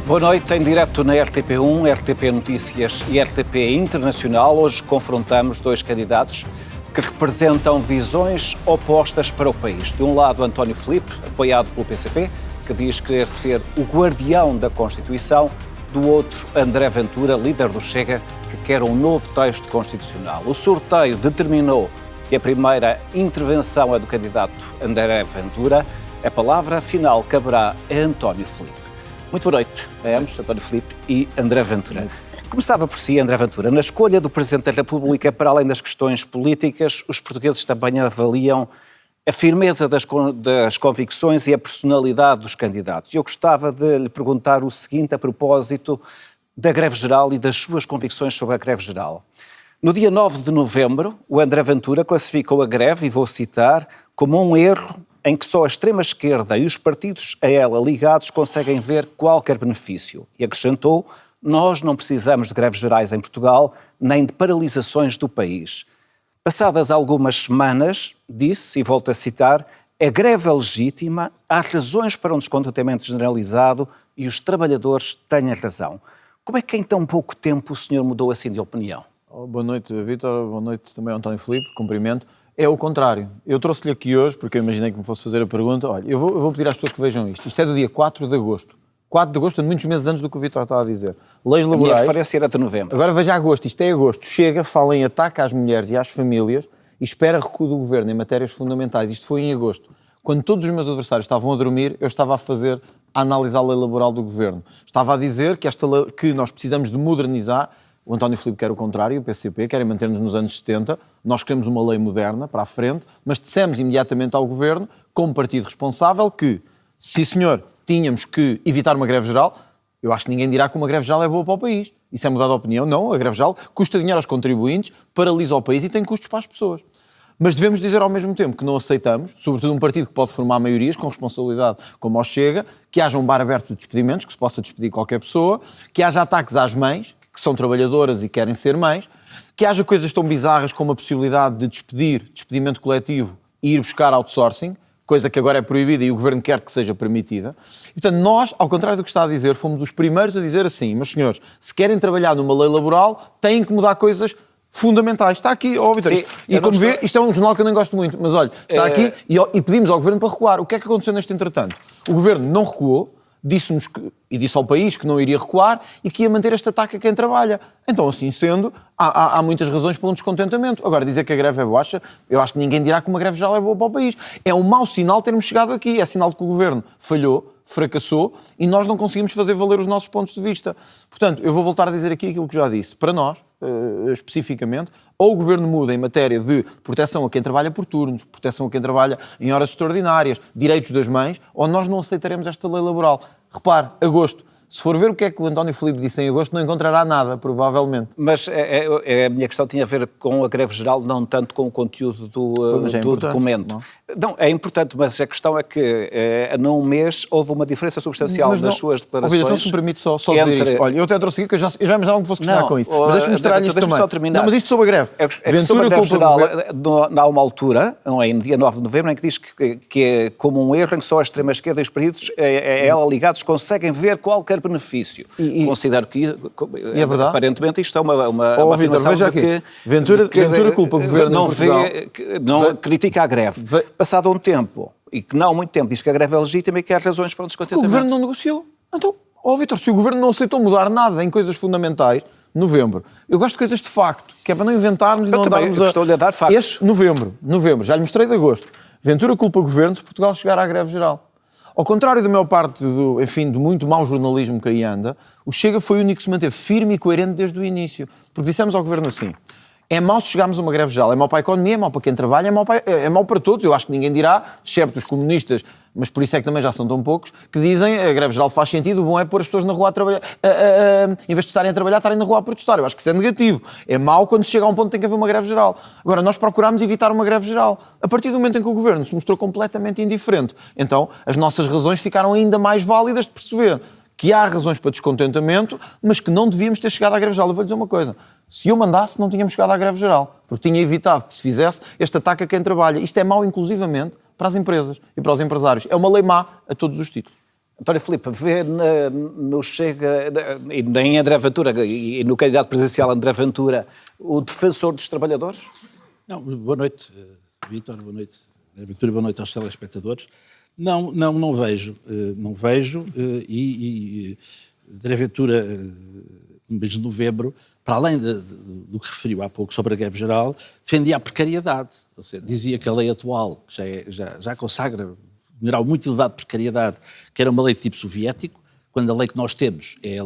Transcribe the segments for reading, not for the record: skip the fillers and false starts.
Boa noite, em direto na RTP1, RTP Notícias e RTP Internacional. Hoje confrontamos dois candidatos que representam visões opostas para o país. De um lado, António Filipe, apoiado pelo PCP, que diz querer ser o guardião da Constituição. Do outro, André Ventura, líder do Chega, que quer um novo texto constitucional. O sorteio determinou que a primeira intervenção é do candidato André Ventura. A palavra final caberá a António Filipe. Muito boa noite a ambos, António Filipe e André Ventura. Começava por si, André Ventura. Na escolha do Presidente da República, para além das questões políticas, os portugueses também avaliam a firmeza das convicções e a personalidade dos candidatos. Eu gostava de lhe perguntar o seguinte a propósito da greve geral e das suas convicções sobre a greve geral. No dia 9 de novembro, o André Ventura classificou a greve, e vou citar, como um erro em que só a extrema-esquerda e os partidos a ela ligados conseguem ver qualquer benefício. E acrescentou, nós não precisamos de greves gerais em Portugal, nem de paralisações do país. Passadas algumas semanas, disse, e volto a citar, a greve é legítima, há razões para um descontentamento generalizado e os trabalhadores têm a razão. Como é que em tão pouco tempo o senhor mudou assim de opinião? Boa noite, Vítor. Boa noite também ao António Filipe. Cumprimento. É o contrário. Eu trouxe-lhe aqui hoje, porque eu imaginei que me fosse fazer a pergunta. Olha, eu vou pedir às pessoas que vejam isto. Isto é do dia 4 de agosto. 4 de agosto, muitos meses antes do que o Vítor está a dizer. Leis laborais. A minha referência era de novembro. Agora veja agosto. Isto é agosto. Chega, fala em ataque às mulheres e às famílias e espera recuo do governo em matérias fundamentais. Isto foi em agosto. Quando todos os meus adversários estavam a dormir, eu estava a analisar a lei laboral do governo. Estava a dizer que nós precisamos de modernizar. O António Filipe quer o contrário, o PCP, querem manter-nos nos anos 70. Nós queremos uma lei moderna para a frente, mas dissemos imediatamente ao Governo, como partido responsável, que, sim senhor, tínhamos que evitar uma greve geral. Eu acho que ninguém dirá que uma greve geral é boa para o país. Isso é mudar de opinião. Não, a greve geral custa dinheiro aos contribuintes, paralisa o país e tem custos para as pessoas. Mas devemos dizer ao mesmo tempo que não aceitamos, sobretudo um partido que pode formar maiorias com responsabilidade, como ao Chega, que haja um bar aberto de despedimentos, que se possa despedir qualquer pessoa, que haja ataques às mães, que são trabalhadoras e querem ser mães, que haja coisas tão bizarras como a possibilidade de despedimento coletivo e ir buscar outsourcing, coisa que agora é proibida e o Governo quer que seja permitida. E, portanto, nós, ao contrário do que está a dizer, fomos os primeiros a dizer assim, mas senhores, se querem trabalhar numa lei laboral, têm que mudar coisas fundamentais. Está aqui, ó Vitor. E como vê, isto é um jornal que eu nem gosto muito, mas olha, está aqui e pedimos ao Governo para recuar. O que é que aconteceu neste entretanto? O Governo não recuou, disse-nos e disse ao país que não iria recuar e que ia manter este ataque a quem trabalha. Então, assim sendo, há muitas razões para um descontentamento. Agora, dizer que a greve é baixa, eu acho que ninguém dirá que uma greve geral é boa para o país. É um mau sinal termos chegado aqui. É sinal de que o Governo falhou, fracassou e nós não conseguimos fazer valer os nossos pontos de vista. Portanto, eu vou voltar a dizer aqui aquilo que já disse. Para nós, especificamente, ou o Governo muda em matéria de proteção a quem trabalha por turnos, proteção a quem trabalha em horas extraordinárias, direitos das mães, ou nós não aceitaremos esta lei laboral. Repare, agosto. Se for ver o que é que o António Filipe disse em agosto, não encontrará nada, provavelmente. Mas a minha questão tinha a ver com a greve geral, não tanto com o conteúdo do documento. Não, é importante, mas a questão é que num mês houve uma diferença substancial nas suas declarações. Então, se me permite só dizer isto. Olha, eu até trouxe aqui, que eu já imaginava que fosse questionar com isso. Mas deixa-me mostrar-lhe isto também. Só terminar. Não, mas isto sobre a greve. Sobre a greve geral, há uma altura, no dia 9 de novembro, em que diz que é como um erro em que só a extrema-esquerda e os partidos a ela ligados conseguem ver qualquer benefício. Considero que, é verdade? Aparentemente, isto é uma afirmação veja aqui. que Ventura culpa o Governo não em Portugal. Não critica a greve. Passado um tempo, e que não há muito tempo, diz que a greve é legítima e que há razões para um descontentamento. O Governo não negociou. Então, Vítor, se o Governo não aceitou mudar nada em coisas fundamentais, novembro, eu gosto de coisas de facto, que é para não inventarmos e não darmos a... Estou-lhe a dar factos. Este novembro, já lhe mostrei de agosto. Ventura culpa o Governo se Portugal chegar à greve geral. Ao contrário da maior parte do muito mau jornalismo que aí anda, o Chega foi o único que se manteve firme e coerente desde o início. Porque dissemos ao Governo assim, é mau se chegarmos a uma greve geral, é mau para a economia, é mau para quem trabalha, é mau para todos. Eu acho que ninguém dirá, excepto os comunistas, mas por isso é que também já são tão poucos, que dizem a greve geral faz sentido, o bom é pôr as pessoas na rua a trabalhar, em vez de estarem a trabalhar, estarem na rua a protestar. Eu acho que isso é negativo. É mau quando se chega a um ponto que tem que haver uma greve geral. Agora, nós procurámos evitar uma greve geral. A partir do momento em que o Governo se mostrou completamente indiferente, então as nossas razões ficaram ainda mais válidas de perceber que há razões para descontentamento, mas que não devíamos ter chegado à greve geral. Eu vou dizer uma coisa. Se eu mandasse, não tínhamos chegado à greve geral, porque tinha evitado que se fizesse este ataque a quem trabalha. Isto é mau, inclusivamente, para as empresas e para os empresários. É uma lei má a todos os títulos. António Filipe, vê no Chega, e em André Ventura, e no candidato presidencial André Ventura, o defensor dos trabalhadores? Não, boa noite, Vítor, boa noite, André Ventura, boa noite aos telespectadores. Não vejo, e André Ventura, no mês de novembro, para além do que referiu há pouco sobre a greve geral, defendia a precariedade, ou seja, dizia que a lei atual, que já consagra um grau muito elevado de precariedade, que era uma lei de tipo soviético, quando a lei que nós temos é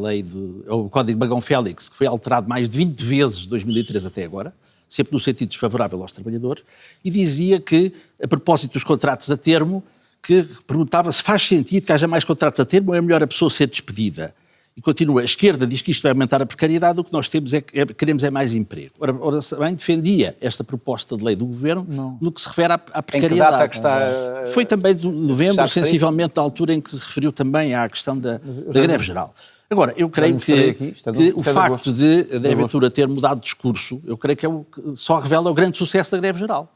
o Código Bagão-Félix, que foi alterado mais de 20 vezes de 2003 até agora, sempre no sentido desfavorável aos trabalhadores, e dizia que, a propósito dos contratos a termo, que perguntava se faz sentido que haja mais contratos a termo ou é melhor a pessoa ser despedida. E continua, a esquerda diz que isto vai aumentar a precariedade, o que nós temos queremos é mais emprego. Ora bem, defendia esta proposta de lei do Governo no que se refere à precariedade. Em que data que está... Foi também de novembro, sensivelmente da altura em que se referiu também à questão da greve geral. Agora, eu creio que o facto de André Ventura ter mudado de discurso, eu creio que só revela o grande sucesso da greve geral.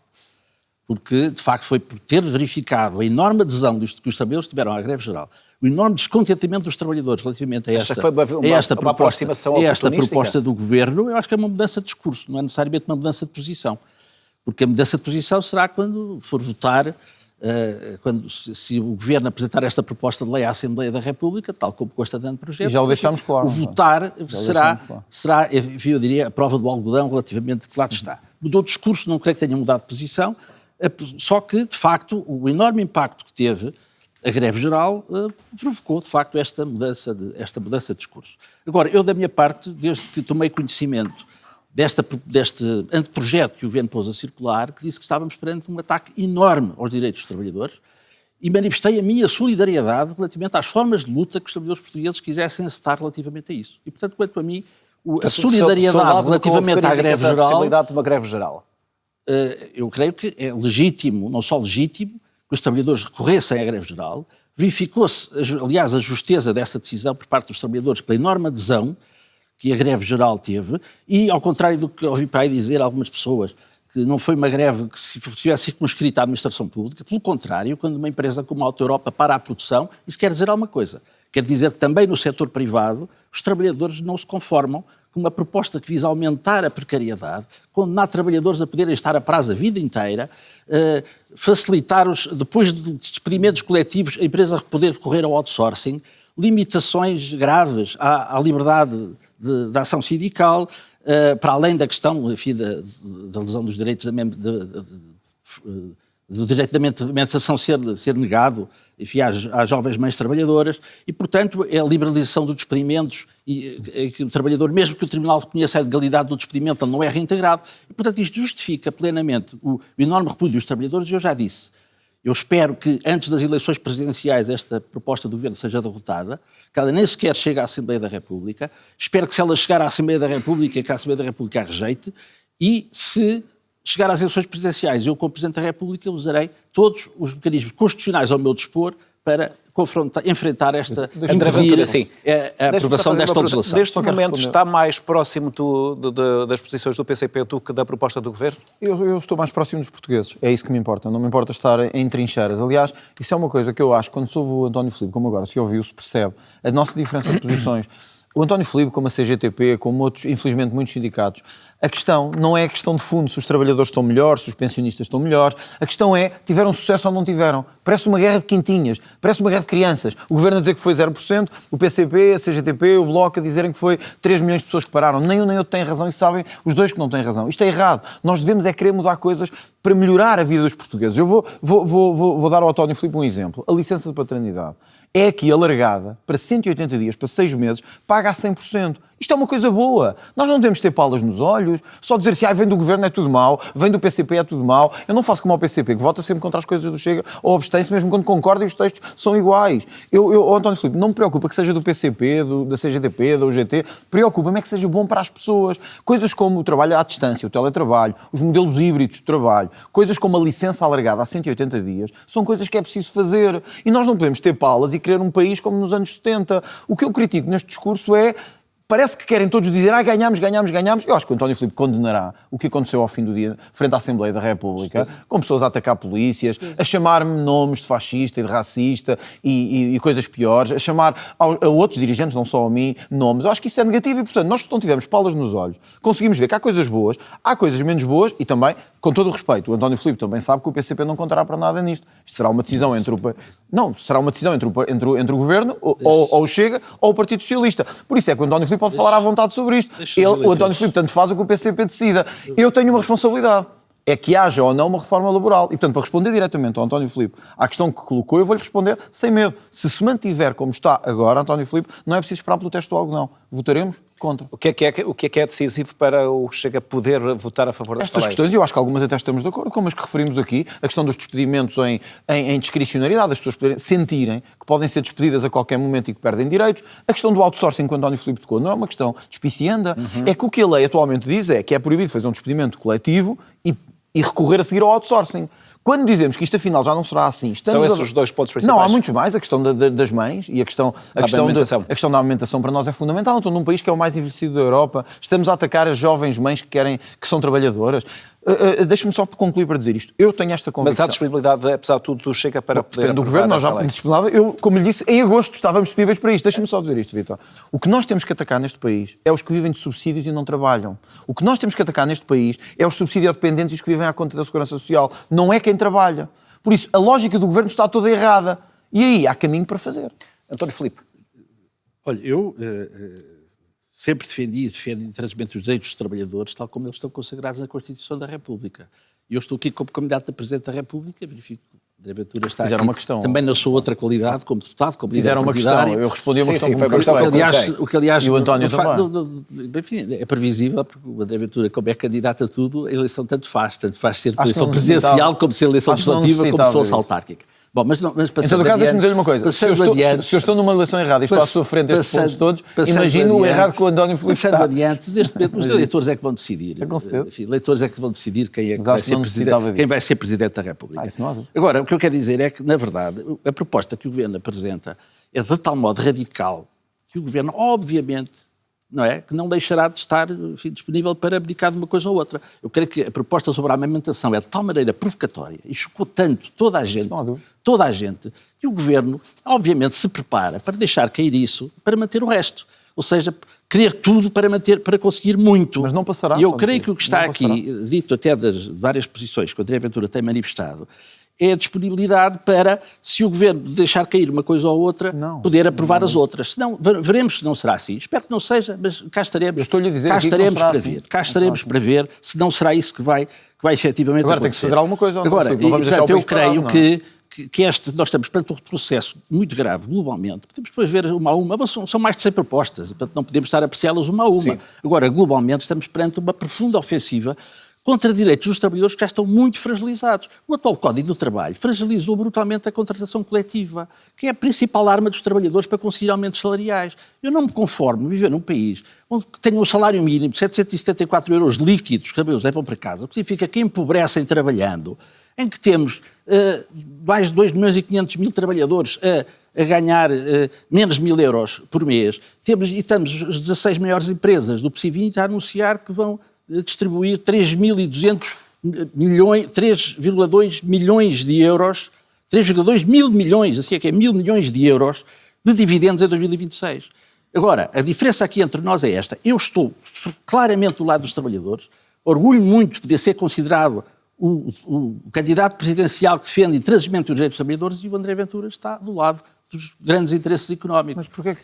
Porque, de facto, foi por ter verificado a enorme adesão que os trabalhadores tiveram à greve geral, o enorme descontentamento dos trabalhadores relativamente a esta proposta do Governo, eu acho que é uma mudança de discurso, não é necessariamente uma mudança de posição. Porque a mudança de posição será quando for votar, se o Governo apresentar esta proposta de lei à Assembleia da República, tal como consta dentro do projeto. E já o deixámos claro. O votar será, eu diria, a prova do algodão relativamente que lá está. Mudou de discurso, não creio que tenha mudado de posição, só que, de facto, o enorme impacto que teve a greve geral provocou, de facto, esta mudança de discurso. Agora, eu, da minha parte, desde que tomei conhecimento deste anteprojeto que o Governo pôs a circular, que disse que estávamos perante um ataque enorme aos direitos dos trabalhadores, e manifestei a minha solidariedade relativamente às formas de luta que os trabalhadores portugueses quisessem encetar relativamente a isso. E, portanto, quanto a mim, a solidariedade relativamente à greve geral... A possibilidade de uma greve geral. Eu creio que é legítimo, não só legítimo, que os trabalhadores recorressem à greve geral. Verificou-se, aliás, a justeza dessa decisão por parte dos trabalhadores pela enorme adesão que a greve geral teve e, ao contrário do que ouvi para aí dizer algumas pessoas, que não foi uma greve que se tivesse circunscrita à administração pública, pelo contrário, quando uma empresa como a Auto Europa para a produção, isso quer dizer alguma coisa. Quer dizer que também no setor privado os trabalhadores não se conformam com uma proposta que visa aumentar a precariedade, condenar trabalhadores a poderem estar a prazo a vida inteira, facilitar, depois de despedimentos coletivos, a empresa poder recorrer ao outsourcing, limitações graves à liberdade de ação sindical, para além da questão, enfim, da lesão dos direitos do direito da alimentação ser negado, enfim, às jovens mães trabalhadoras, e, portanto, a liberalização dos despedimentos, e que o trabalhador, mesmo que o Tribunal reconheça a legalidade do despedimento, ele não é reintegrado, e, portanto, isto justifica plenamente o enorme repúdio dos trabalhadores, e eu já disse, eu espero que, antes das eleições presidenciais, esta proposta do Governo seja derrotada, que ela nem sequer chegue à Assembleia da República, espero que, se ela chegar à Assembleia da República, que a Assembleia da República a rejeite, e se chegar às eleições presidenciais, eu, como Presidente da República, usarei todos os mecanismos constitucionais ao meu dispor para enfrentar esta a aprovação desta legislação. Neste momento está mais próximo das posições do PCP do que da proposta do Governo? Eu estou mais próximo dos portugueses, é isso que me importa, não me importa estar em trincheiras. Aliás, isso é uma coisa que eu acho, quando se ouve o António Filipe, como agora se ouviu, se percebe a nossa diferença de posições. O António Filipe, como a CGTP, como outros, infelizmente, muitos sindicatos, a questão não é a questão de fundo, se os trabalhadores estão melhores, se os pensionistas estão melhores, a questão é, tiveram sucesso ou não tiveram. Parece uma guerra de quintinhas, parece uma guerra de crianças. O Governo a dizer que foi 0%, o PCP, a CGTP, o Bloco a dizerem que foi 3 milhões de pessoas que pararam. Nem um nem outro têm razão e sabem os dois que não têm razão. Isto é errado. Nós devemos é querer mudar coisas para melhorar a vida dos portugueses. Eu vou dar ao António Filipe um exemplo. A licença de paternidade é aqui alargada para 180 dias, para 6 meses, paga a 100%. Isto é uma coisa boa. Nós não devemos ter palas nos olhos, só dizer se vem do Governo é tudo mau, vem do PCP é tudo mau. Eu não faço como ao PCP, que vota sempre contra as coisas do Chega, ou abstém-se mesmo quando concorda e os textos são iguais. António Filipe, não me preocupa que seja do PCP, da CGTP, da UGT, preocupa-me é que seja bom para as pessoas. Coisas como o trabalho à distância, o teletrabalho, os modelos híbridos de trabalho, coisas como a licença alargada a 180 dias, são coisas que é preciso fazer. E nós não podemos ter palas e querer um país como nos anos 70. O que eu critico neste discurso é parece que querem todos dizer ganhámos. Eu acho que o António Filipe condenará o que aconteceu ao fim do dia frente à Assembleia da República, com pessoas a atacar polícias, a chamar-me nomes de fascista e de racista e coisas piores, a chamar a outros dirigentes, não só a mim, nomes. Eu acho que isso é negativo e, portanto, nós não tivemos palas nos olhos. Conseguimos ver que há coisas boas, há coisas menos boas e também, com todo o respeito, o António Filipe também sabe que o PCP não contará para nada nisto. Isto será uma decisão entre o Governo, ou o Chega, ou o Partido Socialista. Por isso é que o António Filipe pode falar à vontade sobre isto. O António Filipe tanto faz o que o PCP decida. Eu tenho uma responsabilidade. É que haja ou não uma reforma laboral. E, portanto, para responder diretamente ao António Filipe à questão que colocou, eu vou-lhe responder sem medo. Se mantiver como está agora, António Filipe, não é preciso esperar pelo teste do algodão. Votaremos contra. O que é decisivo para o Chega poder votar a favor desta lei? Estas questões, eu acho que algumas até estamos de acordo, como as que referimos aqui, a questão dos despedimentos em discricionariedade, as pessoas poderem sentirem que podem ser despedidas a qualquer momento e que perdem direitos. A questão do outsourcing que o António Filipe tocou não é uma questão despicienda. É que o que a lei atualmente diz é que é proibido fazer um despedimento coletivo e recorrer a seguir ao outsourcing. Quando dizemos que isto afinal já não será assim... São esses os dois pontos principais? Não, há muitos mais. A questão das mães e a questão da amamentação para nós é fundamental. Então, num país que é o mais envelhecido da Europa, estamos a atacar as jovens mães que são trabalhadoras. Deixa-me só concluir para dizer isto. Eu tenho esta convicção. Mas há disponibilidade, apesar de tudo, do Chega para poder... Depende do Governo, nós já disponibilidade. Eu, como lhe disse, em agosto estávamos disponíveis para isto. Deixa-me só dizer isto, Vítor. O que nós temos que atacar neste país é os que vivem de subsídios e não trabalham. O que nós temos que atacar neste país é os subsídio-dependentes e os que vivem à conta da Segurança Social. Não é quem trabalha. Por isso, a lógica do Governo está toda errada. E aí há caminho para fazer. António Filipe. Olha, eu sempre defendi e defendo intransmente os direitos dos trabalhadores, tal como eles estão consagrados na Constituição da República. Eu estou aqui como candidato a Presidente da República, verifico que André Ventura está aqui. Uma questão. Também na sua outra qualidade, como deputado, como líder Fizeram uma questão, eu respondi a uma questão. O que, aliás, e o António também. Enfim, é previsível, porque o André Ventura, como é candidato a tudo, a eleição tanto faz ser eleição presidencial, como ser eleição legislativa, como se fosse autárquica. Bom, mas em todo caso, deixe-me dizer-lhe uma coisa. Se eu estou numa eleição errada e estou à sua frente destes pontos todos, imagino o errado que o António Filipe está. Passando adiante, neste momento, os eleitores é que vão decidir. Enfim, eleitores é que vão decidir quem vai ser Presidente da República. Agora, o que eu quero dizer é que, na verdade, a proposta que o Governo apresenta é de tal modo radical que o Governo, obviamente, não é? Que não deixará de estar disponível para abdicar de uma coisa ou outra. Eu creio que a proposta sobre a amamentação é de tal maneira provocatória e chocou tanto toda a gente, que o Governo, obviamente, se prepara para deixar cair isso, para manter o resto. Ou seja, querer tudo para conseguir muito. Mas não passará. E eu creio que o que está aqui, dito até das várias posições que o André Ventura tem manifestado, é a disponibilidade para, se o Governo deixar cair uma coisa ou outra, poder aprovar as outras. Senão, veremos se não será assim. Espero que não seja, mas cá estaremos. Eu estou-lhe a dizer cá estaremos para ver se não será isso que vai efetivamente Agora acontecer. Tem que se fazer alguma coisa. Agora, eu creio que nós estamos perante um retrocesso muito grave, globalmente. Podemos depois ver uma a uma, mas são mais de 100 propostas, e, portanto, não podemos estar a apreciá-las uma a uma. Sim. Agora, globalmente, estamos perante uma profunda ofensiva contra direitos dos trabalhadores que já estão muito fragilizados. O atual Código do Trabalho fragilizou brutalmente a contratação coletiva, que é a principal arma dos trabalhadores para conseguir aumentos salariais. Eu não me conformo viver num país onde tenho um salário mínimo de 774 euros líquidos que os levam para casa, o que significa que empobrecem trabalhando, em que temos mais de 2 milhões e 500 mil trabalhadores a ganhar menos de 1.000 euros por mês. Estamos as 16 maiores empresas do PSI 20 a anunciar que vão distribuir 3.200 milhões, 3,2 milhões de euros, 3,2 mil milhões, assim é que é 1.000 milhões de euros de dividendos em 2026. Agora, a diferença aqui entre nós é esta. Eu estou claramente do lado dos trabalhadores, orgulho muito de poder ser considerado o candidato presidencial que defende intransigente os direitos dos trabalhadores, e o André Ventura está do lado dos grandes interesses económicos. Mas porquê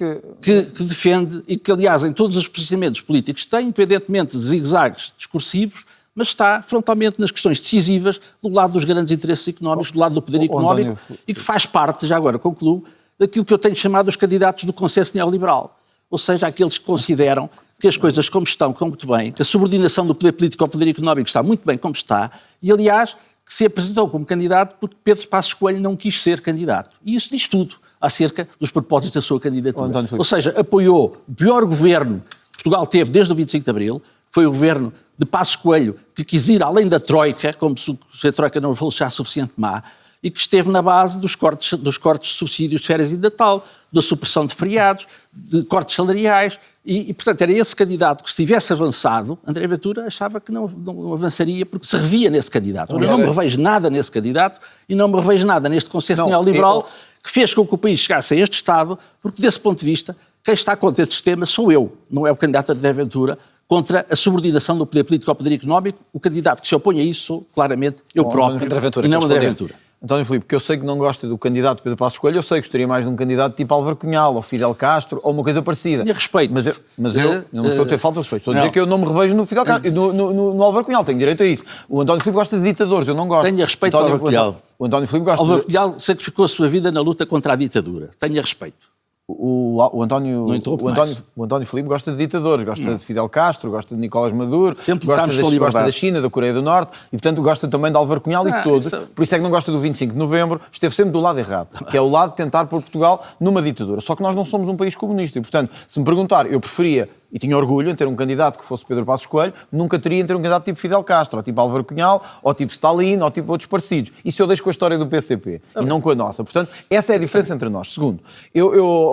que defende, e que, aliás, em todos os posicionamentos políticos tem, independentemente de zigue-zagues discursivos, mas está frontalmente nas questões decisivas do lado dos grandes interesses económicos, do lado do poder económico, e que faz parte, já agora concluo, daquilo que eu tenho chamado os candidatos do consenso neoliberal. Ou seja, aqueles que consideram que as coisas como estão muito bem, que a subordinação do poder político ao poder económico está muito bem como está, e, aliás, que se apresentou como candidato porque Pedro Passos Coelho não quis ser candidato. E isso diz tudo acerca dos propósitos da sua candidatura. Ou seja, apoiou o pior governo que Portugal teve desde o 25 de Abril, foi o governo de Passos Coelho, que quis ir além da Troika, como se a Troika não fosse já suficiente má, e que esteve na base dos cortes de subsídios de férias e de Natal. da supressão de feriados, de cortes salariais, e, portanto, era esse candidato que, se tivesse avançado, André Ventura achava que não avançaria porque se revia nesse candidato. Eu não me revejo nada nesse candidato e não me revejo nada neste conceito neoliberal que fez com que o país chegasse a este estado, porque, desse ponto de vista, quem está contra este sistema sou eu, não é o candidato André Ventura, contra a subordinação do poder político ao poder económico. O candidato que se opõe a isso sou, claramente, eu próprio, e não André Ventura. António Filipe, porque eu sei que não gosta do candidato Pedro Passos Coelho, eu sei que gostaria mais de um candidato tipo Álvaro Cunhal, ou Fidel Castro, ou uma coisa parecida. Tinha respeito. Mas eu não estou a ter falta de respeito. Estou a dizer que eu não me revejo no Fidel Castro, no Álvaro Cunhal, tenho direito a isso. O António Filipe gosta de ditadores, eu não gosto. Tenha respeito ao Álvaro Cunhal. O António Filipe gosta Álvaro Cunhal sacrificou a sua vida na luta contra a ditadura. Tenha respeito. O António Filipe gosta de ditadores, gosta de Fidel Castro, gosta de Nicolás Maduro, gosta da China, da Coreia do Norte e, portanto, gosta também de Álvaro Cunhal e todos. Por isso é que não gosta do 25 de novembro, esteve sempre do lado errado, que é o lado de tentar pôr Portugal numa ditadura. Só que nós não somos um país comunista e, portanto, se me perguntar, eu preferia e tinha orgulho em ter um candidato que fosse Pedro Passos Coelho, nunca teria em ter um candidato tipo Fidel Castro, ou tipo Álvaro Cunhal, ou tipo Stalin, ou tipo outros parecidos. Isso eu deixo com a história do PCP, e não com a nossa. Portanto, essa é a diferença entre nós. Segundo,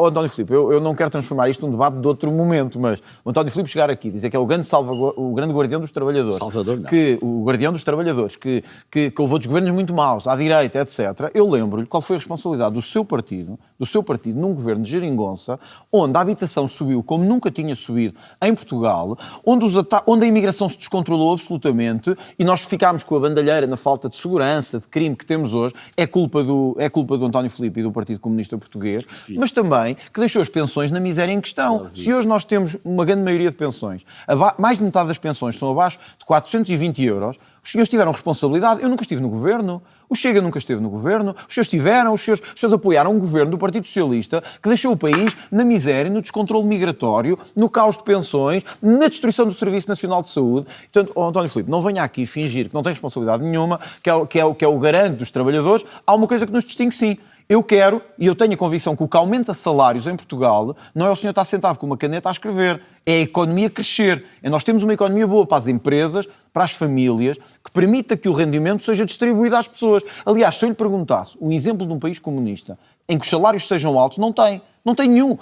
António Filipe, eu não quero transformar isto num debate de outro momento, mas o António Filipe chegar aqui, dizer que é o grande guardião dos trabalhadores, o guardião dos trabalhadores, que levou dos governos muito maus, à direita, etc. Eu lembro-lhe qual foi a responsabilidade do seu partido num governo de geringonça, onde a habitação subiu como nunca tinha subido em Portugal, onde a imigração se descontrolou absolutamente e nós ficámos com a bandalheira na falta de segurança, de crime que temos hoje, é culpa do António Filipe e do Partido Comunista Português, mas também que deixou as pensões na miséria em questão. Se hoje nós temos uma grande maioria de pensões, mais de metade das pensões são abaixo de 420 euros, os senhores tiveram responsabilidade. Eu nunca estive no governo. O Chega nunca esteve no governo. Os senhores tiveram, os senhores apoiaram um governo do Partido Socialista que deixou o país na miséria, no descontrole migratório, no caos de pensões, na destruição do Serviço Nacional de Saúde. Portanto, António Filipe, não venha aqui fingir que não tem responsabilidade nenhuma, que é o garante dos trabalhadores. Há uma coisa que nos distingue, sim. Eu quero, e eu tenho a convicção que o que aumenta salários em Portugal não é o senhor estar sentado com uma caneta a escrever, é a economia crescer. Nós temos uma economia boa para as empresas, para as famílias, que permita que o rendimento seja distribuído às pessoas. Aliás, se eu lhe perguntasse um exemplo de um país comunista em que os salários sejam altos, não tem. Não tem nenhum.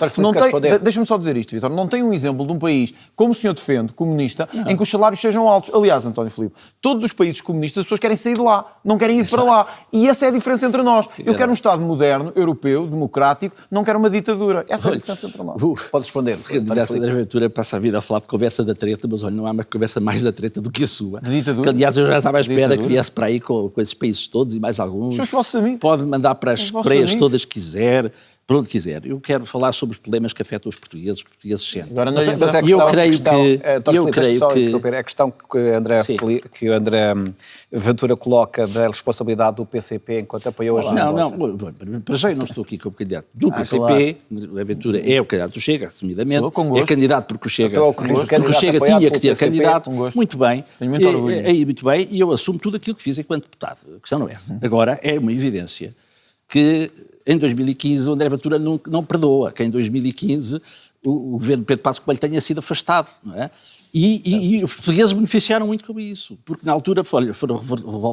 Deixa-me só dizer isto, Vítor. Não tem um exemplo de um país, como o senhor defende, comunista, em que os salários sejam altos. Aliás, António Filipe, todos os países comunistas, as pessoas querem sair de lá, não querem ir para lá. E essa é a diferença entre nós. Eu quero um Estado moderno, europeu, democrático, não quero uma ditadura. Essa é a diferença entre nós. Pode responder. O candidato André Ventura passa a vida a falar de conversa da treta, mas olha, não há uma conversa mais da treta do que a sua. De ditadura? Que, aliás, eu já estava à espera que viesse para aí com esses países todos e mais alguns. Os vossos amigos. Pode mandar para as praias todas que quiser. Para onde quiser. Eu quero falar sobre os problemas que afetam os portugueses sentem. Agora, eu creio que a questão que o André Ventura coloca da responsabilidade do PCP enquanto apoiou a geringonça. Não, para já eu não estou aqui como candidato do PCP, claro. A Ventura é o candidato do Chega, assumidamente, é candidato porque o Chega tinha que ter candidato, muito bem, muito bem, e eu assumo tudo aquilo que fiz enquanto deputado. A questão não é essa. Agora, é uma evidência que em 2015 o André Ventura não perdoa que em 2015 o governo de Pedro Passos Coelho tenha sido afastado, não é? E os portugueses beneficiaram muito com isso, porque na altura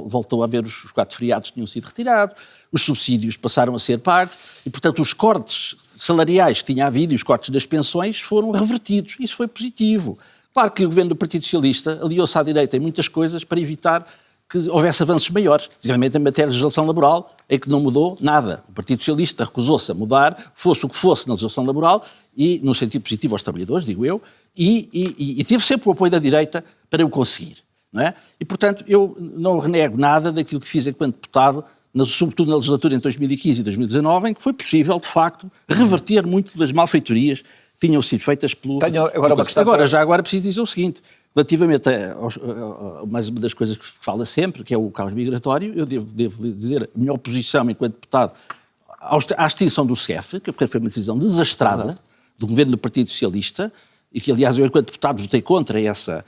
voltou a haver os 4 feriados que tinham sido retirados, os subsídios passaram a ser pagos e, portanto, os cortes salariais que tinha havido e os cortes das pensões foram revertidos. Isso foi positivo. Claro que o governo do Partido Socialista aliou-se à direita em muitas coisas para evitar que houvesse avanços maiores, especialmente em matéria de legislação laboral, em que não mudou nada. O Partido Socialista recusou-se a mudar, fosse o que fosse na legislação laboral, e no sentido positivo aos trabalhadores, digo eu, e teve sempre o apoio da direita para o conseguir. Não é? E, portanto, eu não renego nada daquilo que fiz enquanto deputado, sobretudo na legislatura entre 2015 e 2019, em que foi possível, de facto, reverter muito das malfeitorias que tinham sido feitas pelo... Agora preciso dizer o seguinte... Relativamente a mais uma das coisas que fala sempre, que é o caos migratório, eu devo dizer a minha oposição enquanto deputado à extinção do CEF, que foi uma decisão desastrada do governo do Partido Socialista, e que, aliás, eu enquanto deputado votei contra essa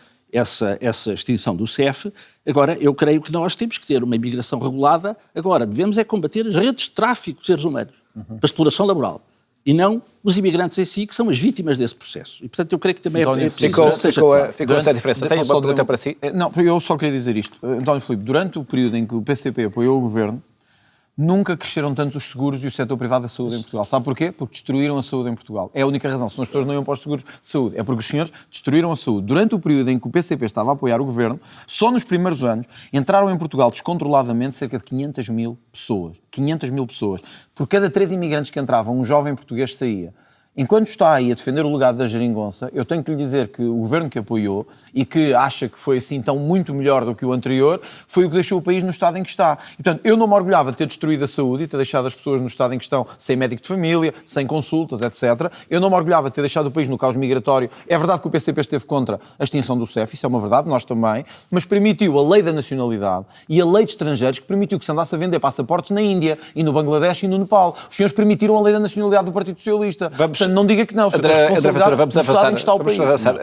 extinção do CEF. Agora, eu creio que nós temos que ter uma imigração regulada. Agora, devemos é combater as redes de tráfico de seres humanos, para exploração laboral. E não os imigrantes em si, que são as vítimas desse processo. E, portanto, eu creio que também é preciso... Ficou essa diferença. Tenho uma pergunta para si. Não, eu só queria dizer isto. António Filipe, durante o período em que o PCP apoiou o governo, Nunca cresceram tanto os seguros e o setor privado da saúde em Portugal. Sabe porquê? Porque destruíram a saúde em Portugal. É a única razão. Senão as pessoas não iam para os seguros de saúde. É porque os senhores destruíram a saúde. Durante o período em que o PCP estava a apoiar o governo, só nos primeiros anos entraram em Portugal descontroladamente cerca de 500 mil pessoas. 500 mil pessoas. Por cada 3 imigrantes que entravam, um jovem português saía. Enquanto está aí a defender o legado da geringonça, eu tenho que lhe dizer que o governo que apoiou e que acha que foi assim tão muito melhor do que o anterior, foi o que deixou o país no estado em que está. E, portanto, eu não me orgulhava de ter destruído a saúde e ter deixado as pessoas no estado em que estão sem médico de família, sem consultas, etc. Eu não me orgulhava de ter deixado o país no caos migratório. É verdade que o PCP esteve contra a extinção do CEF, isso é uma verdade, nós também, mas permitiu a lei da nacionalidade e a lei de estrangeiros que permitiu que se andasse a vender passaportes na Índia e no Bangladesh e no Nepal. Os senhores permitiram a lei da nacionalidade do Partido Socialista. Portanto, não diga que não. André Ventura, vamos avançar. Avançar.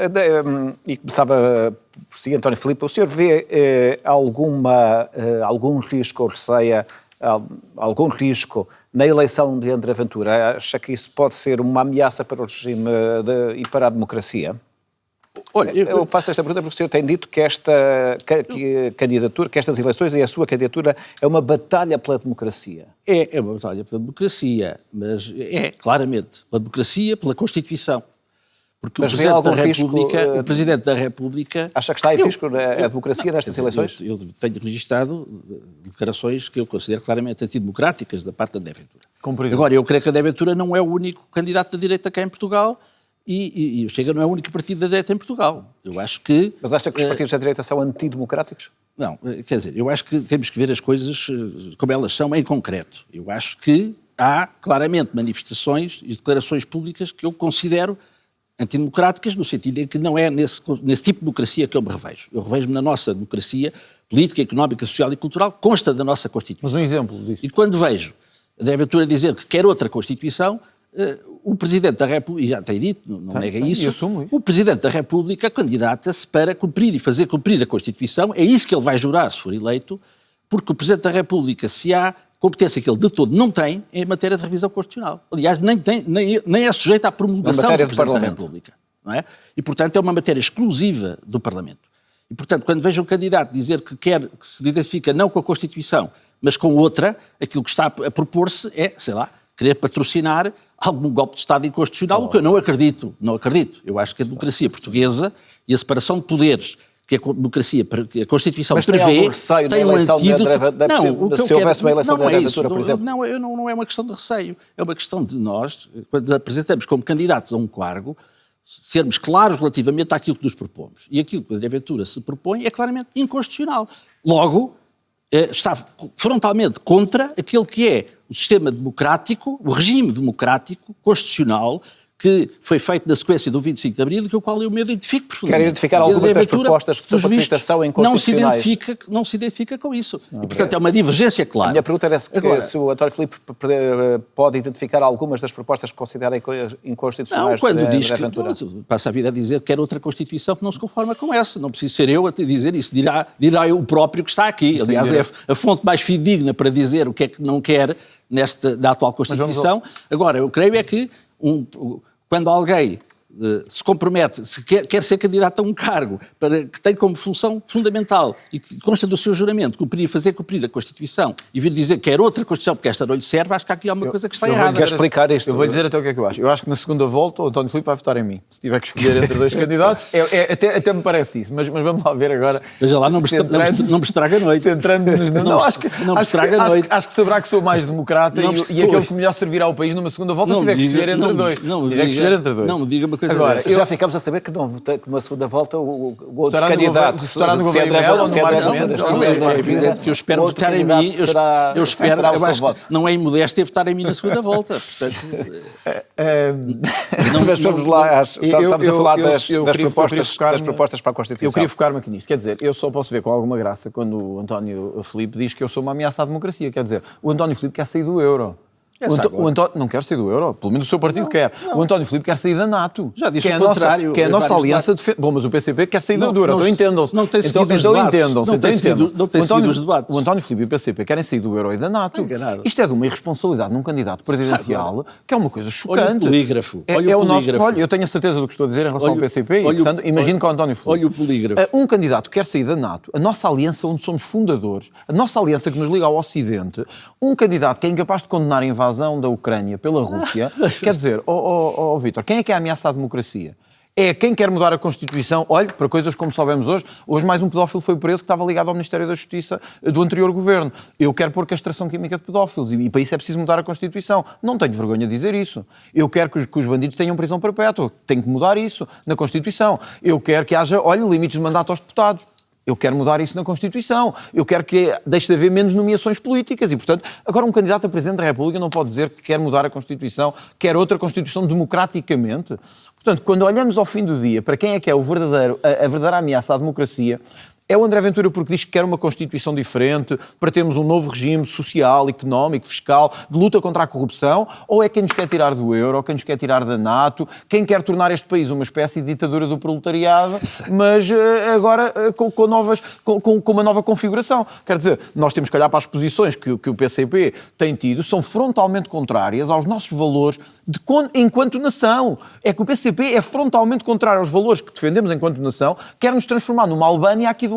E começava por si, António Filipe. O senhor vê algum risco ou receia, algum risco na eleição de André Ventura? Acha que isso pode ser uma ameaça para o regime e para a democracia? Olha, eu faço esta pergunta porque o senhor tem dito que esta candidatura, que estas eleições e a sua candidatura é uma batalha pela democracia. É uma batalha pela democracia, mas é claramente pela democracia, pela Constituição. Porque mas o Presidente da República... Acha que está em risco a democracia nestas eleições? Eu tenho registado declarações que eu considero claramente antidemocráticas da parte da André Ventura. Agora, eu creio que André Ventura não é o único candidato da direita cá em Portugal. E o Chega não é o único partido da direita em Portugal. Eu acho que... Mas acha que os partidos da direita são antidemocráticos? Não, quer dizer, eu acho que temos que ver as coisas como elas são em concreto. Eu acho que há claramente manifestações e declarações públicas que eu considero antidemocráticas, no sentido em que não é nesse tipo de democracia que eu me revejo. Eu revejo-me na nossa democracia política, económica, social e cultural, consta da nossa Constituição. Mas um exemplo disso. E quando vejo André Ventura dizer que quer outra Constituição, o Presidente da República, e já tem dito, não nega isso, o Presidente da República candidata-se para cumprir e fazer cumprir a Constituição, é isso que ele vai jurar se for eleito, porque o Presidente da República, se há competência que ele de todo não tem, é em matéria de revisão constitucional. Aliás, nem é sujeito à promulgação do Presidente da República. Não é? E, portanto, é uma matéria exclusiva do Parlamento. E, portanto, quando vejo um candidato dizer que se identifica não com a Constituição, mas com outra, aquilo que está a propor-se é, sei lá, querer patrocinar algum golpe de Estado inconstitucional, o que eu não acredito. Eu acho que a democracia portuguesa e a separação de poderes que a Constituição mas prevê... Mas tem algum receio na eleição de André, se houvesse uma eleição de André Ventura, por exemplo? Não é uma questão de receio. É uma questão de nós, quando apresentamos como candidatos a um cargo, sermos claros relativamente àquilo que nos propomos. E aquilo que André Ventura se propõe é claramente inconstitucional. Logo, está frontalmente contra aquele que é o sistema democrático, o regime democrático, constitucional, que foi feito na sequência do 25 de Abril, com o qual eu me identifico profundamente. Quer identificar algumas das propostas que, do seu ponto de vista, são inconstitucionais? Não se identifica com isso. E, portanto, é uma divergência clara. A minha pergunta era se o António Filipe pode identificar algumas das propostas que considera inconstitucionais. Não, quando diz que Ventura. Passa a vida a dizer que quer outra Constituição que não se conforma com essa. Não preciso ser eu a te dizer isso. Dirá o próprio que está aqui. Aliás, é a fonte mais fidedigna para dizer o que é que não quer da atual Constituição. Agora, eu creio é que quando alguém se compromete, se quer ser candidato a um cargo que tem como função fundamental e que consta do seu juramento fazer cumprir a Constituição e vir dizer que quer outra Constituição porque esta não lhe serve, acho que há aqui alguma coisa que está errada. Quero explicar isto. Eu vou dizer até o que é que eu acho. Eu acho que na segunda volta o António Filipe vai votar em mim. Se tiver que escolher entre dois candidatos, até me parece isso. Mas vamos lá ver agora. Veja lá, não me estraga a noite. Não me estraga a noite. Acho que saberá que sou mais democrata e aquele que melhor servirá ao país numa segunda volta se tiver que escolher entre dois. Não me diga uma coisa. Agora, já ficamos a saber que numa segunda volta o outro candidato estará no governo ou no Marcos. É evidente que eu espero votar em mim. Eu espero, eu acho que não é imodéstia votar em mim na segunda volta. Portanto, mas vamos lá, estamos a falar das propostas para a Constituição. Eu queria focar-me aqui nisto. Quer dizer, eu só posso ver com alguma graça quando o António Filipe diz que eu sou uma ameaça à democracia. Quer dizer, o António Filipe quer sair do euro. O António não quer sair do euro, pelo menos o seu partido quer. O António Filipe quer sair da NATO. Já disse que o contrário. Que é a nossa aliança de... Bom, mas o PCP quer sair do euro, então entendam-se. Não tem seguido os debates. Não tem seguido os debates. O António Filipe e o PCP querem sair do euro e da NATO. Isto é de uma irresponsabilidade num candidato presidencial que é uma coisa chocante. Olha o polígrafo. Olha, eu tenho a certeza do que estou a dizer em relação ao PCP e, portanto, imagino que o António Filipe. Olha o polígrafo. Um candidato que quer sair da NATO, a nossa aliança onde somos fundadores, a nossa aliança que nos liga ao Ocidente, um candidato que é incapaz de condenar a invasão da Ucrânia pela Rússia, quer dizer, Vítor, quem é que ameaça a democracia? É quem quer mudar a Constituição. Olha, para coisas como soubemos hoje mais um pedófilo foi preso que estava ligado ao Ministério da Justiça do anterior governo. Eu quero pôr castração química de pedófilos e para isso é preciso mudar a Constituição. Não tenho vergonha de dizer isso. Eu quero que os bandidos tenham prisão perpétua. Tenho que mudar isso na Constituição. Eu quero que haja, limites de mandato aos deputados. Eu quero mudar isso na Constituição. Eu quero que deixe de haver menos nomeações políticas. E, portanto, agora um candidato a Presidente da República não pode dizer que quer mudar a Constituição, quer outra Constituição democraticamente. Portanto, quando olhamos ao fim do dia para quem é que é a verdadeira ameaça à democracia, é o André Ventura porque diz que quer uma Constituição diferente para termos um novo regime social, económico, fiscal, de luta contra a corrupção, ou é quem nos quer tirar do euro, ou quem nos quer tirar da NATO, quem quer tornar este país uma espécie de ditadura do proletariado, mas agora com uma nova configuração. Quer dizer, nós temos que olhar para as posições que o PCP tem tido, são frontalmente contrárias aos nossos valores enquanto nação. É que o PCP é frontalmente contrário aos valores que defendemos enquanto nação, quer nos transformar numa Albânia aqui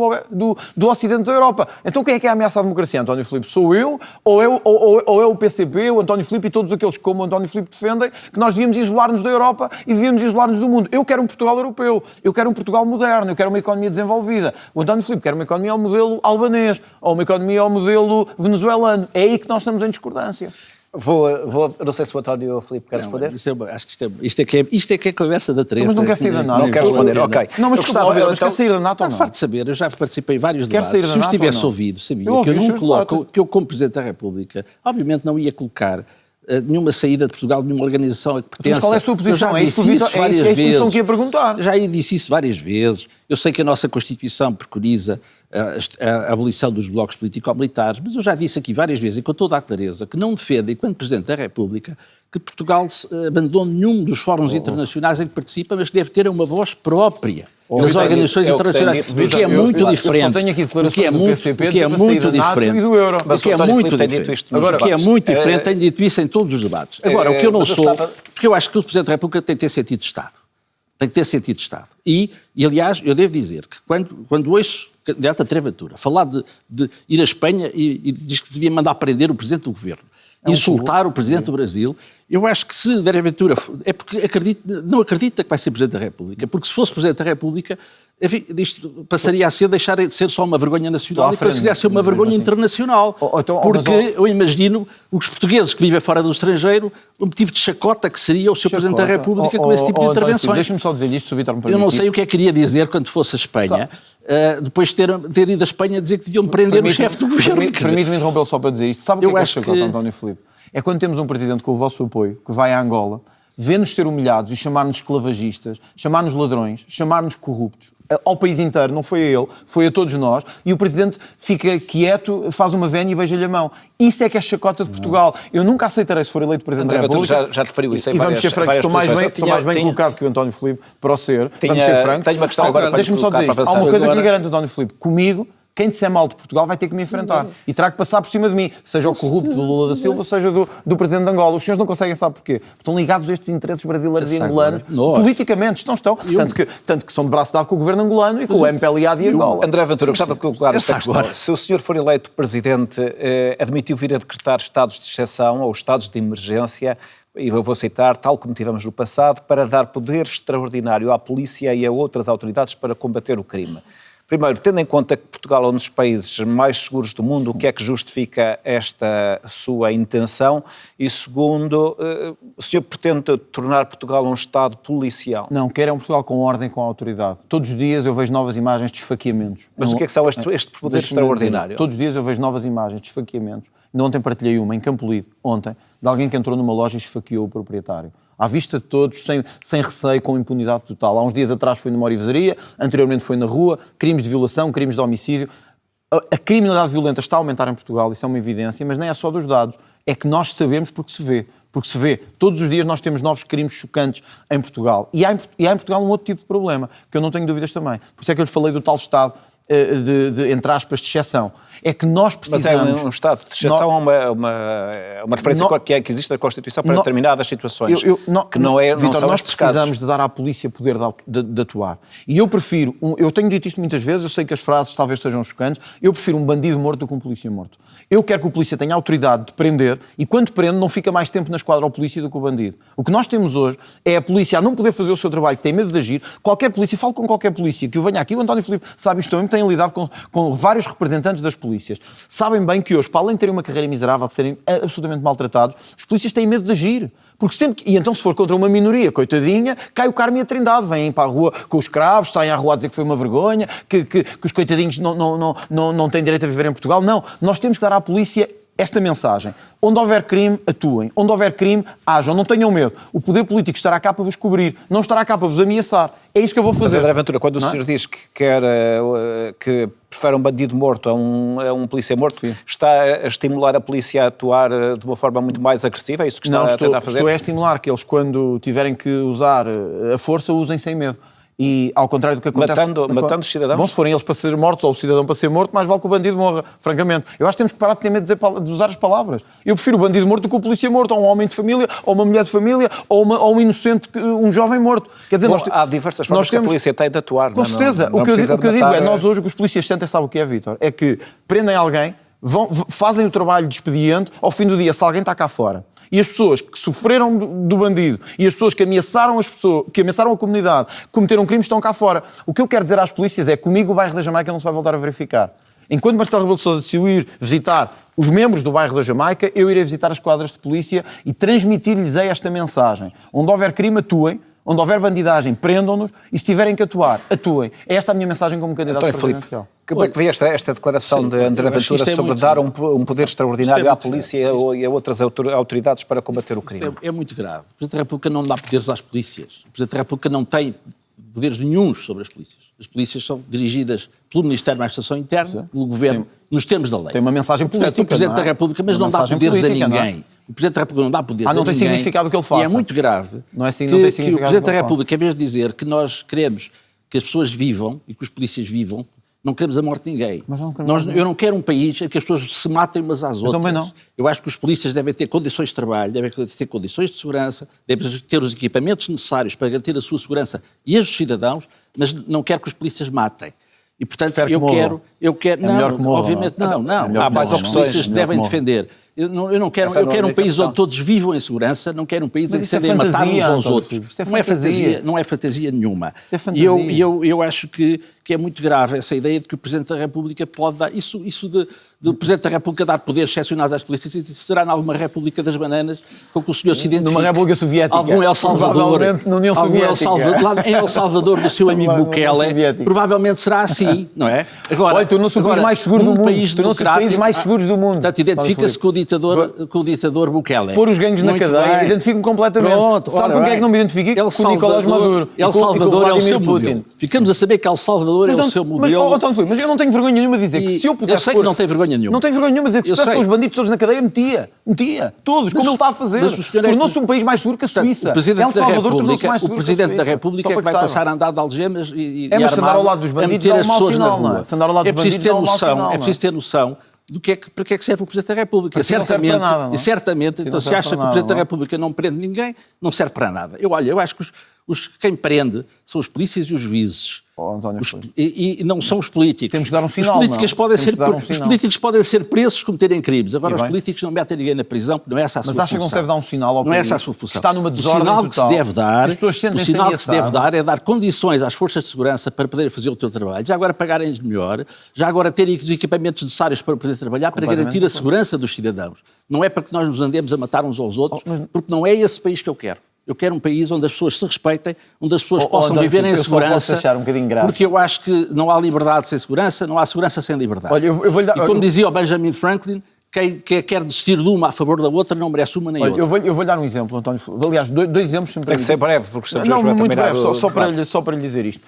do Ocidente da Europa. Então quem é que é a ameaça à democracia, António Filipe? Sou eu ou é o PCP, o António Filipe e todos aqueles que, como o António Filipe defendem, que nós devíamos isolar-nos da Europa e devíamos isolar-nos do mundo? Eu quero um Portugal europeu, eu quero um Portugal moderno, eu quero uma economia desenvolvida. O António Filipe quer uma economia ao modelo albanês ou uma economia ao modelo venezuelano. É aí que nós estamos em discordância. Não sei se o António Filipe quer responder. Acho que isto é que é a conversa da treta. Mas não quer sair da NATO. Não quer responder, ok. Não, mas quer sair da NATO ou não? Farto de saber, eu já participei em vários debates. Sair da NATO, se eu tivesse ouvido, sabia que eu não coloco, que eu como Presidente da República, obviamente não ia colocar nenhuma saída de Portugal, nenhuma organização a que pertença. Mas qual é a sua posição? É isso que me estão aqui a perguntar. Já disse isso várias vezes. Eu sei que a nossa Constituição preconiza a abolição dos blocos político-militares, mas eu já disse aqui várias vezes, e com toda a clareza, que não defendo, enquanto Presidente da República, que Portugal abandone nenhum dos fóruns internacionais em que participa, mas que deve ter uma voz própria nas organizações internacionais, o que é muito diferente. Eu tenho aqui declarações do PCP que é muito diferente. E do euro. O que é muito diferente. Agora, o que é muito diferente, tenho dito isso em todos os debates. Agora, o que eu não sou, porque eu acho que o Presidente da República tem que ter sentido de Estado. Tem que ter sentido de Estado. E aliás, eu devo dizer que quando ouço o candidato André Ventura falar de ir à Espanha e diz que devia mandar prender o Presidente do Governo, insultar o Presidente do Brasil, eu acho que se André Ventura... É porque não acredita que vai ser Presidente da República, porque se fosse Presidente da República, enfim, isto passaria a deixar de ser só uma vergonha nacional e passaria a ser uma vergonha internacional. Porque eu imagino os portugueses que vivem fora do estrangeiro, o motivo de chacota que seria o Sr. Presidente da República com esse tipo de intervenções. Deixa-me só dizer isto, se o Vítor me permitir. Eu não sei o que é que queria dizer quando fosse a Espanha, depois de ter ido à Espanha dizer que deviam prender o chefe do governo. Permite-me interrompê-lo só para dizer isto. Sabe o que é chacota, António Filipe? É quando temos um Presidente com o vosso apoio, que vai à Angola, vê-nos ser humilhados e chamar-nos esclavagistas, chamar-nos ladrões, chamar-nos corruptos, ao país inteiro, não foi a ele, foi a todos nós, e o Presidente fica quieto, faz uma vénia e beija-lhe a mão. Isso é que é chacota de Portugal. Eu nunca aceitarei, se for eleito Presidente da República. Já referiu isso em e vamos ser francos, estou mais bem colocado que o António Filipe para o ser. Vamos ser francos. Tenho uma questão agora para deixa-me só dizer isto. Há uma coisa que me garante, António Filipe, comigo, quem disser mal de Portugal vai ter que me enfrentar. E terá que passar por cima de mim, seja o corrupto do Lula da Silva, seja do Presidente de Angola. Os senhores não conseguem, saber porquê? Estão ligados a estes interesses brasileiros e angolanos. Politicamente, estão. Tanto que são de braço dado com o governo angolano e com o MPLA de Angola. André Ventura, gostava de colocar esta questão. Se o senhor for eleito Presidente, admitiu vir a decretar estados de exceção ou estados de emergência, e eu vou citar, tal como tivemos no passado, para dar poder extraordinário à polícia e a outras autoridades para combater o crime. Primeiro, tendo em conta que Portugal é um dos países mais seguros do mundo, o que é que justifica esta sua intenção? E segundo, o senhor pretende tornar Portugal um Estado policial? Não, quero é um Portugal com ordem, com autoridade. Todos os dias eu vejo novas imagens de esfaqueamentos. Mas o que é que são este poder extraordinário? Todos os dias eu vejo novas imagens de esfaqueamentos. Ontem partilhei uma em Campolide, de alguém que entrou numa loja e esfaqueou o proprietário. À vista de todos, sem receio, com impunidade total. Há uns dias atrás foi numa orivesaria, anteriormente foi na rua, crimes de violação, crimes de homicídio. A criminalidade violenta está a aumentar em Portugal, isso é uma evidência, mas nem é só dos dados. É que nós sabemos porque se vê. Porque se vê, todos os dias nós temos novos crimes chocantes em Portugal. E há em Portugal um outro tipo de problema, que eu não tenho dúvidas também. Por isso é que eu lhe falei do tal estado entre aspas, de exceção. É que nós precisamos... Mas é um estado de exceção, uma referência que existe na Constituição para determinadas situações, que não Vítor, são nós estes casos. precisamos de dar à polícia poder de atuar. E eu prefiro, eu tenho dito isto muitas vezes, eu sei que as frases talvez sejam chocantes, eu prefiro um bandido morto do que um polícia morto. Eu quero que o polícia tenha autoridade de prender e quando prende não fica mais tempo na esquadra ao polícia do que o bandido. O que nós temos hoje é a polícia a não poder fazer o seu trabalho, que tem medo de agir. Qualquer polícia, falo com qualquer polícia, que eu venha aqui, o António Filipe sabe isto também, tem lidado com vários representantes das polícias. Sabem bem que hoje, para além de terem uma carreira miserável, de serem absolutamente maltratados, os polícias têm medo de agir. Porque sempre e então se for contra uma minoria, coitadinha, cai o Carmo e a Trindade, vêm para a rua com os escravos, saem à rua a dizer que foi uma vergonha, que os coitadinhos não têm direito a viver em Portugal. Não, nós temos que dar à polícia esta mensagem. Onde houver crime, atuem. Onde houver crime, ajam. Não tenham medo. O poder político estará cá para vos cobrir. Não estará cá para vos ameaçar. É isso que eu vou fazer. Mas, André Ventura, quando o senhor diz que prefere um bandido morto a um polícia morto, sim, está a estimular a polícia a atuar de uma forma muito mais agressiva? É isso que está a tentar fazer? Estou a estimular que eles, quando tiverem que usar a força, usem sem medo. E, ao contrário do que acontece... Matando os cidadãos? Bom, se forem eles para ser mortos ou o cidadão para ser morto, mais vale que o bandido morra, francamente. Eu acho que temos que parar de ter medo de usar as palavras. Eu prefiro o bandido morto do que o polícia morto, ou um homem de família, ou uma mulher de família, ou um inocente, um jovem morto. Quer dizer, há diversas formas que a polícia tem de atuar. Com certeza. O que eu digo é, nós hoje o que os polícias sentem, sabe o que é, Vítor? É que prendem alguém, fazem o trabalho de expediente, ao fim do dia, se alguém está cá fora, e as pessoas que sofreram do bandido e as pessoas que ameaçaram a comunidade, que cometeram crimes, estão cá fora. O que eu quero dizer às polícias é que comigo o bairro da Jamaica não se vai voltar a verificar. Enquanto Marcelo Rebelo de Sousa decidiu ir visitar os membros do bairro da Jamaica, eu irei visitar as quadras de polícia e transmitir-lhes esta mensagem. Onde houver crime, atuem. Onde houver bandidagem, prendam-nos e se tiverem que atuar, atuem. É esta a minha mensagem como candidato presidencial. Como é que vê esta declaração de André Ventura sobre dar um poder extraordinário à polícia e a outras autoridades para combater o crime? É muito grave. O Presidente da República não dá poderes às polícias. O Presidente da República não tem poderes nenhuns sobre as polícias. As polícias são dirigidas pelo Ministério da Administração Interna, pelo Governo, nos termos da lei. Tem uma mensagem política. Portanto, o Presidente da República, mas não dá poderes a ninguém. O Presidente da República não dá poderes a ninguém. Não tem significado o que ele faça. E é muito grave não tem que o Presidente da República, em vez de dizer que nós queremos que as pessoas vivam e que os polícias vivam, não queremos a morte de ninguém. Eu não quero um país em que as pessoas se matem umas às outras. Também não. Eu acho que os polícias devem ter condições de trabalho, devem ter condições de segurança, devem ter os equipamentos necessários para garantir a sua segurança e as dos cidadãos, mas não quero que os polícias matem. E, portanto, eu quero... Não, obviamente não. Há mais opções. Os polícias devem defender. Eu não quero, eu quero um país onde todos vivam em segurança, não quero um país em que se devem matar uns aos outros. Não é fantasia nenhuma. E eu acho que é muito grave essa ideia de que o Presidente da República pode dar... Isso do Presidente da República dar poderes excepcionais às polícias, será em alguma República das Bananas com que o senhor se identifica. Numa República Soviética. Algum El Salvador. Na União Soviética. Em El Salvador, do seu amigo Bukele. Provavelmente será assim, não é? Agora, olha, tornou-se o país mais seguro do mundo. Tornou-se os países mais seguros do mundo. Portanto, identifica-se com o ditador Bukele. Pôr os gangues na cadeia, identifico-me completamente. Sabe com quem é que não me identifiquei? Com o Nicolás Maduro. El Salvador é o seu modelo. Ficamos a saber que El Salvador é o seu modelo. Mas eu não tenho vergonha nenhuma de dizer que se eu pudesse... Eu sei que não tem vergonha nenhuma. Não tenho vergonha nenhuma de dizer que se pudesse pôr os bandidos todos na cadeia, metia. Todos, como ele está a fazer. Tornou-se um país mais seguro que a Suíça. El Salvador tornou-se mais seguro que a Suíça. O Presidente da República é que vai passar a andar de algemas e armado. Mas se andar ao lado dos bandidos não é um mau sinal, não é? Se andar ao lado dos bandidos não é um mau sinal. É preciso ter noção para que é que serve o Presidente da República. E certamente, então, se acha que o Presidente da República não prende ninguém, não serve para nada. Eu acho que quem prende são os polícias e os juízes. E não são os políticos. Temos que dar um sinal. Os políticos podem ser presos se cometerem crimes. Agora, os políticos não metem ninguém na prisão, porque não é essa a sua função. Mas acha que não se deve dar um sinal ao país? Não é essa a sua função. Está numa desordem total. O sinal que se deve dar é dar condições às forças de segurança para poderem fazer o seu trabalho, já agora pagarem-lhes melhor, já agora terem os equipamentos necessários para poder trabalhar, para garantir a segurança dos cidadãos. Não é para que nós nos andemos a matar uns aos outros, porque não é esse país que eu quero. Eu quero um país onde as pessoas se respeitem, onde as pessoas possam viver em segurança, porque eu acho que não há liberdade sem segurança, não há segurança sem liberdade. Olha, e como dizia o Benjamin Franklin, quem quer desistir de uma a favor da outra não merece uma nem outra. Eu vou dar um exemplo, António. Aliás, dois exemplos. Tem que ser breve, porque estamos muito breve, só para lhe dizer isto.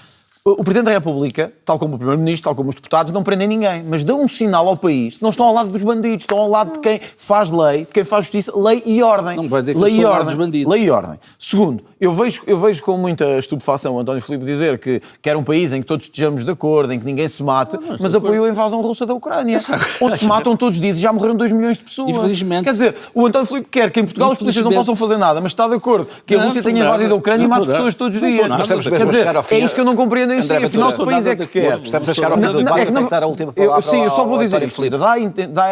O Presidente da República, tal como o Primeiro-Ministro, tal como os deputados, não prendem ninguém, mas dão um sinal ao país. Não estão ao lado dos bandidos, estão ao lado de quem faz lei, de quem faz justiça, lei e ordem. Não vai dizer que lei eu e sou ao lado ordem. dos bandidos. Lei e ordem. Segundo, eu vejo com muita estupefação o António Filipe dizer que quer um país em que todos estejamos de acordo, em que ninguém se mate, mas apoiou a invasão russa da Ucrânia, onde se matam todos os dias e já morreram 2 milhões de pessoas. Infelizmente. Quer dizer, o António Filipe quer que em Portugal os polícias não possam fazer nada, mas está de acordo que a Rússia tenha invadido a Ucrânia e mate pessoas todos os dias. Quer dizer, é isso que eu não compreendo em si. Afinal, que país é que quer? Estamos a chegar ao fim do debate, tem que dar a última palavra. Sim, eu só vou dizer António isto. Filipe.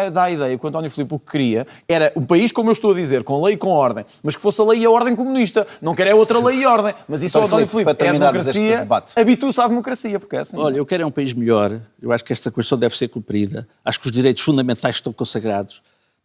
Dá a ideia que o António Filipe o que queria era um país, como eu estou a dizer, com lei e com ordem, mas que fosse a lei e a ordem comunista. Não quer é outra lei e ordem. Mas isso, António Filipe, é a democracia. Habitua-se à democracia, porque é assim. Olha, eu quero um país melhor. Eu acho que esta Constituição deve ser cumprida. Acho que os direitos fundamentais estão consagrados.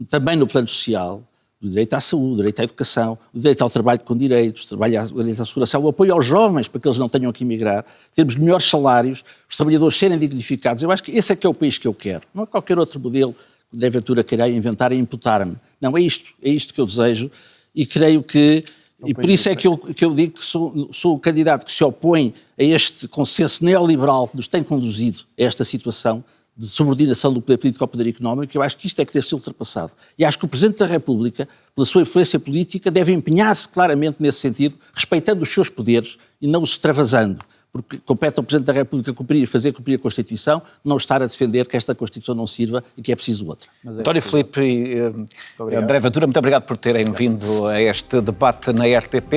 Também no plano social. O direito à saúde, o direito à educação, o direito ao trabalho com direitos, o direito à segurança, o apoio aos jovens para que eles não tenham que emigrar, termos melhores salários, os trabalhadores serem dignificados. Eu acho que esse é que é o país que eu quero. Não é qualquer outro modelo que o André Ventura queira inventar e imputar-me. Não, é isto que eu desejo e creio que... E por isso é que eu digo que sou o candidato que se opõe a este consenso neoliberal que nos tem conduzido a esta situação de subordinação do poder político ao poder económico. Eu acho que isto é que deve ser ultrapassado. E acho que o Presidente da República, pela sua influência política, deve empenhar-se claramente nesse sentido, respeitando os seus poderes e não os extravasando. Porque compete ao Presidente da República cumprir e fazer cumprir a Constituição, não estar a defender que esta Constituição não sirva e que é preciso outra. António Filipe e André Ventura, muito obrigado por terem vindo a este debate na RTP.